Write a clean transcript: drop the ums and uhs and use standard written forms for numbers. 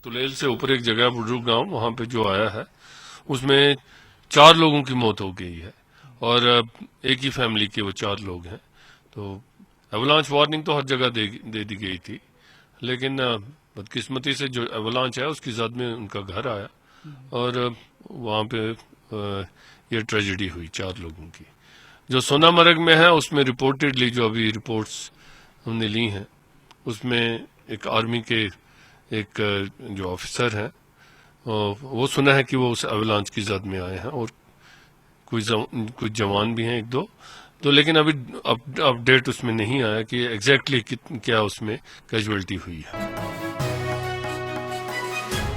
तुलेल से ऊपर एक जगह बुजुर्ग गांव, वहां पे जो आया है उसमें 4 लोगों की मौत हो गई है और एक ही फैमिली के वो 4 लोग हैं। तो एवलांच वार्निंग तो हर जगह दे दी गई थी, लेकिन बदकिस्मती से जो एवलांच है उसकी जद में उनका घर आया और वहां पे ये ट्रेजेडी हुई 4 लोगों की। जो सोनामर्ग में है उसमें रिपोर्टेडली जो अभी रिपोर्ट्स हमने ली हैं उसमें एक आर्मी के एक जो ऑफिसर हैं वो सुना है कि वो उस एवलांच की जद में आए हैं और कुछ जवान भी हैं 1-2। तो लेकिन अभी अपडेट उसमें नहीं आया कि एग्जैक्टली क्या उसमें कैजुअलिटी हुई है।